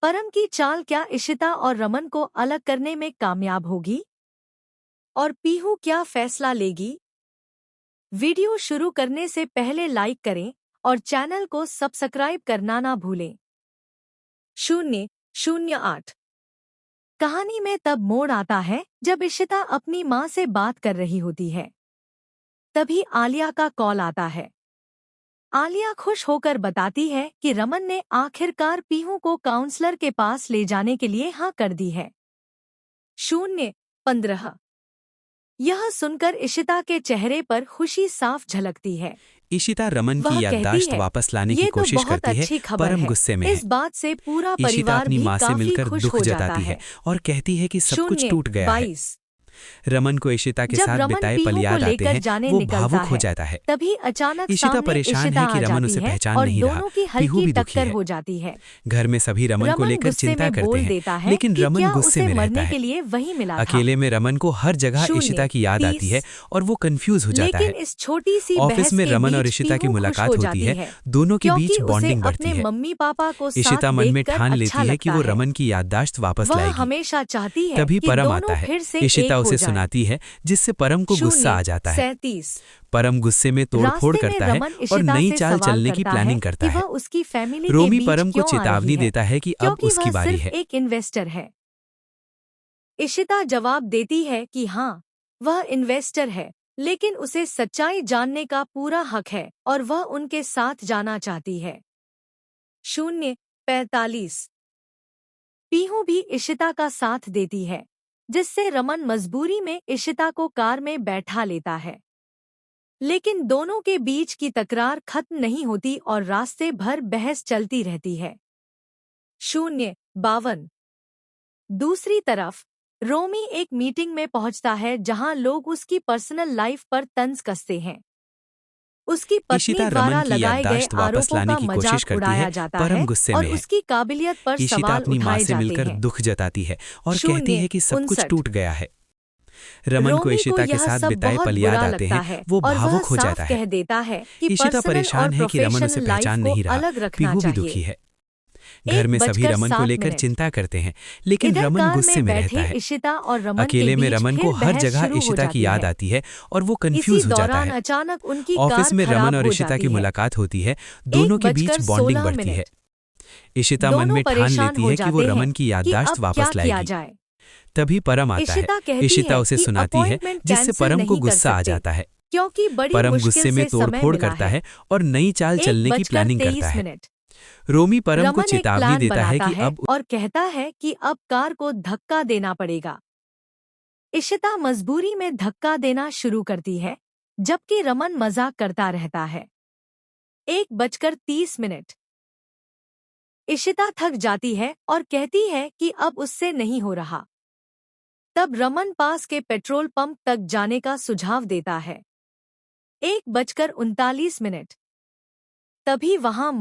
परम की चाल क्या इशिता और रमन को अलग करने में कामयाब होगी? और पीहू क्या फैसला लेगी? वीडियो शुरू करने से पहले लाइक करें और चैनल को सब्सक्राइब करना ना भूलें। 008 कहानी में तब मोड़ आता है जब इशिता अपनी माँ से बात कर रही होती है। तभी आलिया का कॉल आता है। आलिया खुश होकर बताती है कि रमन ने आखिरकार पीहू को काउंसलर के पास ले जाने के लिए हाँ कर दी है। 015 यह सुनकर इशिता के चेहरे पर खुशी साफ झलकती है। इशिता रमन वह की कहती याददाश्त है, वापस लाने की ये तो कोशिश बहुत करती है। अच्छी खबर परम है। गुस्से में है। इस बात से पूरा इशिता परिवार अपनी भी माँ से काफी मिलकर खुश दुख हो जाता जताती है। है और कहती है कि सब कुछ टूट गया है। 022 रमन को इशिता के जब साथ रमन बिताए पल पीहू को याद आते लेकर हैं। जाने वो निकलता भावुक हो है, जाता है। तभी अचानक इशिता सामने परेशान इशिता है कि आ रमन जाती उसे है पहचान और नहीं रहा। दोनों की पीहू हल्की भी दुखी टक्कर है। हो जाती है। घर में सभी रमन को रमन लेकर गुस्से चिंता में करते बोल हैं, देता है लेकिन कि रमन क्या गुस्से उसे में रहता मरने है। के लिए वही मिला था। अकेले में रमन को हर जगह इशिता की याद आती है और वो कंफ्यूज हो जाता लेकिन है। इस छोटी सी ऑफिस बहस में के रमन और बीच इशिता की पीहू खुश मुलाकात हो होती जाती है। है, दोनों के क्योंकि बीच उसे बॉन्डिंग बढ़ती अपने है। मम्मी पापा को इशिता साथ मन में देखकर ठान अच्छा लेती है कि लगता वो है। रमन की याददाश्त वापस वह लाएगी। हमेशा चाहती है तभी कि परम दोनों आता है। फिर से इशिता एक हो उसे जाएं। सुनाती है, जिससे परम को गुस्सा आ जाता है। 037 परम गुस्से में तोड़फोड़ रास्ते में करता है रमन और इशिता नई से चाल सवाल चलने की करता प्लानिंग है करता कि है। वह उसकी फैमिली के रोमी बीच परम को क्यों आ रही चेतावनी है, देता है कि अब क्योंकि उसकी वह बारी सिर्फ है। एक इन्वेस्टर है। इशिता जवाब देती है कि हाँ, वह इन्वेस्टर है, लेकिन उसे सच्चाई जानने का पूरा हक है और वह उनके साथ जाना चाहती है। 045 पीहू भी इशिता का साथ देती है, जिससे रमन मजबूरी में इशिता को कार में बैठा लेता है। लेकिन दोनों के बीच की तकरार खत्म नहीं होती और रास्ते भर बहस चलती रहती है। 052 दूसरी तरफ रोमी एक मीटिंग में पहुंचता है जहां लोग उसकी पर्सनल लाइफ पर तंज कसते हैं। उसकी पत्नी इशिता द्वारा रमन की लगाए गए याददाश्त वापस आरोपों लाने का की कोशिश मजाक करती है। उड़ाया जाता परम है गुस्से और में है। उसकी काबिलियत पर इशिता सवाल अपनी माँ उठाए से जाते मिलकर हैं। दुख जताती है और कहती है कि सब कुछ 059 टूट गया है। रमन को रोमी को इशिता के यह साथ सब बिताए बहुत पल याद बुरा आते लगता हैं। है वो और वह भावुक हो साफ जाता है। कह देता है कि इशिता पर्सनल और परेशान है कि रमन उसे प्रोफेशनल लाइफ पहचान को नहीं रहा। अलग रखना पीहू भी दुखी चाहिए। है। घर में सभी रमन को 1:07 लेकर चिंता करते हैं, लेकिन इधर रमन कार गुस्से में में रहता बैठे है। इशिता और रमन के अकेले में बीच रमन फिर को हर बहस जगह शुरू हो इशिता की जाती याद है। आती है और वो इसी कंफ्यूज हो जाता दौरान है। अचानक उनकी ऑफिस कार में रमन खराब और हो इशिता की जाती है। मुलाकात होती है। दोनों के बीच बॉन्डिंग बढ़ती है। 1:16 इशिता मन दोनों में ठान परेशान लेती हो है कि वो जाते हैं रमन की कि याददाश्त अब क्या वापस किया लाएगी। जाए। तभी परम आता है। इशिता कहती इशिता है उसे कि सुनाती है, अपॉइंटमेंट जिससे कैंसिल परम को नहीं कर गुस्सा आ सकते, जाता है। क्योंकि बड़ी परम मुश्किल गुस्से में से समय तोड़फोड़ मिला करता है। है और नई चाल एक चलने की बजकर प्लानिंग करता 23 है। मिनट रोमी परम को रमन एक चेतावनी प्लान देता है बनाता कि है अब और कहता है कि अब कार को धक्का देना पड़ेगा। इशिता मजबूरी में धक्का देना शुरू करती है, जबकि रमन मजाक करता रहता है। 1:30 इशिता थक जाती है और कहती है कि अब उससे नहीं हो रहा। तब रमन पास के पेट्रोल पंप तक जाने का सुझाव देता है। 1:39 तभी वहां